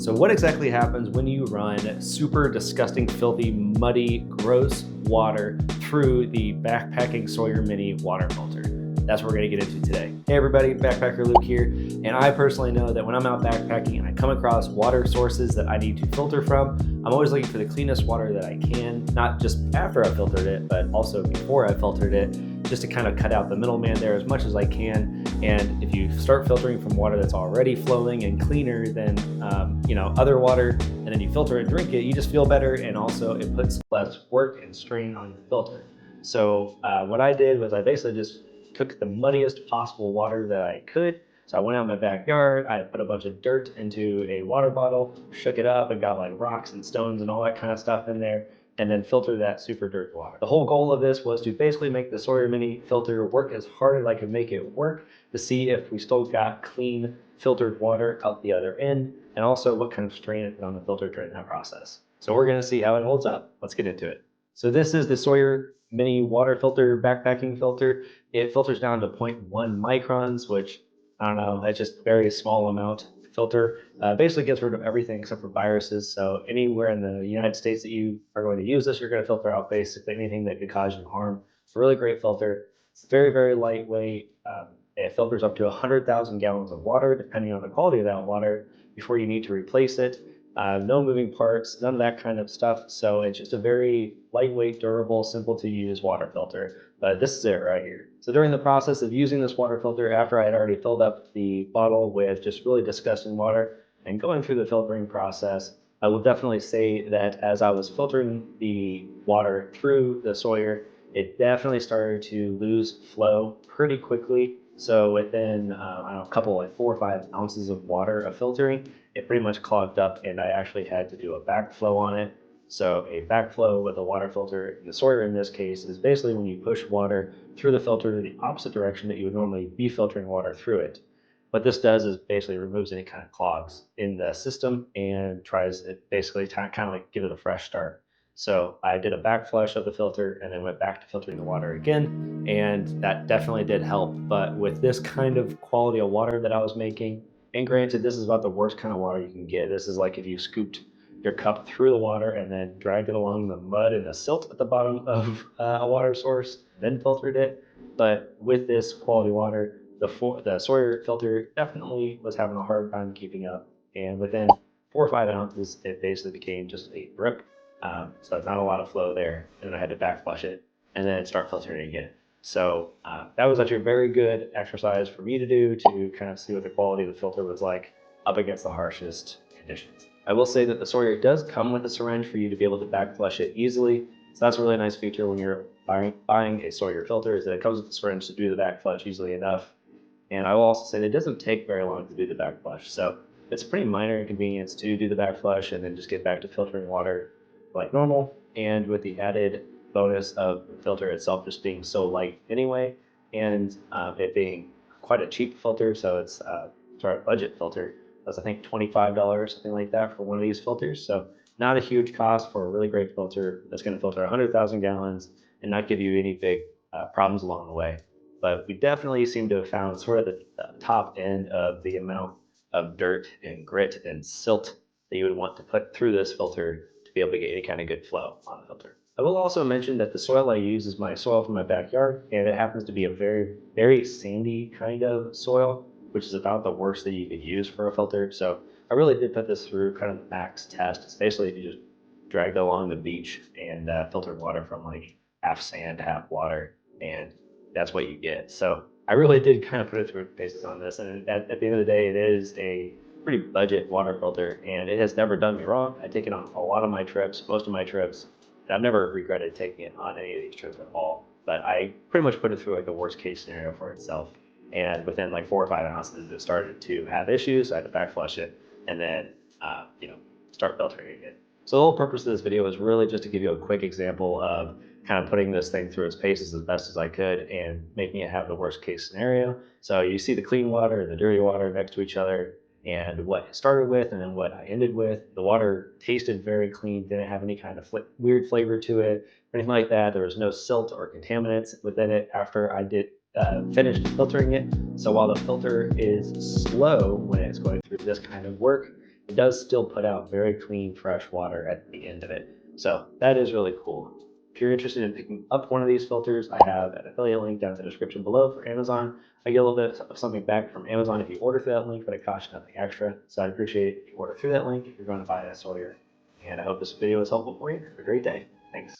So what exactly happens when you run super disgusting, filthy, muddy, gross water through the backpacking Sawyer Mini water filter? That's what we're going to get into today. Hey everybody, Backpacker Luke here, and I personally know that when I'm out backpacking and I come across water sources that I need to filter from, I'm always looking for the cleanest water that I can, not just after I filtered it, but also before I filtered it, just to kind of cut out the middleman there as much as I can. And if you start filtering from water that's already flowing and cleaner than other water, and then you filter and drink it, you just feel better, and also it puts less work and strain on the filter. So what I did was I basically just took the muddiest possible water that I could. So I went out in my backyard, I put a bunch of dirt into a water bottle, shook it up, and got like rocks and stones and all that kind of stuff in there, and then filtered that super dirt water. The whole goal of this was to basically make the Sawyer Mini filter work as hard as I could make it work, to see if we still got clean filtered water out the other end, and also what kind of strain it put on the filter during that process. So we're gonna see how it holds up. Let's get into it. So this is the Sawyer Mini water filter, backpacking filter. It filters down to 0.1 microns, which, I don't know, that's just a very small amount filter. Basically gets rid of everything except for viruses. So anywhere in the United States that you are going to use this, you're going to filter out basically anything that could cause you harm. It's a really great filter. It's very, very lightweight. It filters up to 100,000 gallons of water, depending on the quality of that water, before you need to replace it. No moving parts, none of that kind of stuff. So it's just a very lightweight, durable, simple to use water filter. But this is it right here. So during the process of using this water filter, after I had already filled up the bottle with just really disgusting water and going through the filtering process, I will definitely say that as I was filtering the water through the Sawyer, it definitely started to lose flow pretty quickly. So within a couple, like 4 or 5 ounces of water of filtering, it pretty much clogged up, and I actually had to do a backflow on it. So a backflow with a water filter, the Sawyer in this case, is basically when you push water through the filter in the opposite direction that you would normally be filtering water through it. What this does is basically removes any kind of clogs in the system and tries to basically kind of like give it a fresh start. So I did a backflush of the filter and then went back to filtering the water again, and that definitely did help. But with this kind of quality of water that I was making, and granted, this is about the worst kind of water you can get. This is like if you scooped your cup through the water and then dragged it along the mud and the silt at the bottom of a water source, then filtered it. But with this quality water, the Sawyer filter definitely was having a hard time keeping up. And within 4 or 5 ounces, it basically became just a drip. So not a lot of flow there. And then I had to backflush it and then start filtering again. So that was actually a very good exercise for me to do to kind of see what the quality of the filter was like up against the harshest conditions. I will say that the Sawyer does come with a syringe for you to be able to backflush it easily. So that's a really nice feature when you're buying a Sawyer filter, is that it comes with a syringe to do the backflush easily enough. And I will also say that it doesn't take very long to do the backflush. So it's a pretty minor inconvenience to do the backflush and then just get back to filtering water like normal. And with the added bonus of the filter itself just being so light anyway, and it being quite a cheap filter, so it's a budget filter. That's I think $25, something like that, for one of these filters. So not a huge cost for a really great filter that's going to filter 100,000 gallons and not give you any big problems along the way. But we definitely seem to have found sort of the top end of the amount of dirt and grit and silt that you would want to put through this filter to be able to get any kind of good flow on the filter. I will also mention that the soil I use is my soil from my backyard, and it happens to be a very, very sandy kind of soil, which is about the worst that you could use for a filter. So I really did put this through kind of the max test. It's basically if you just dragged along the beach and filtered water from like half sand, half water, and that's what you get. So I really did kind of put it through paces on this, and at the end of the day, it is a pretty budget water filter, and it has never done me wrong. I take it on a lot of my trips, most of my trips, and I've never regretted taking it on any of these trips at all. But I pretty much put it through like the worst case scenario for itself, and within like 4 or 5 ounces, it started to have issues. I had to backflush it, and then start filtering again. So the whole purpose of this video is really just to give you a quick example of kind of putting this thing through its paces as best as I could and making it have the worst case scenario. So you see the clean water and the dirty water next to each other, and what it started with and then what I ended with. The water tasted very clean, didn't have any kind of weird flavor to it or anything like that. There was no silt or contaminants within it after I did finished filtering it. So while the filter is slow when it's going through this kind of work, it does still put out very clean, fresh water at the end of it. So that is really cool. If you're interested in picking up one of these filters, I have an affiliate link down in the description below for Amazon. I get a little bit of something back from Amazon if you order through that link, but it costs you nothing extra. So I'd appreciate it if you order through that link if you're going to buy a Sawyer. And I hope this video was helpful for you. Have a great day. Thanks.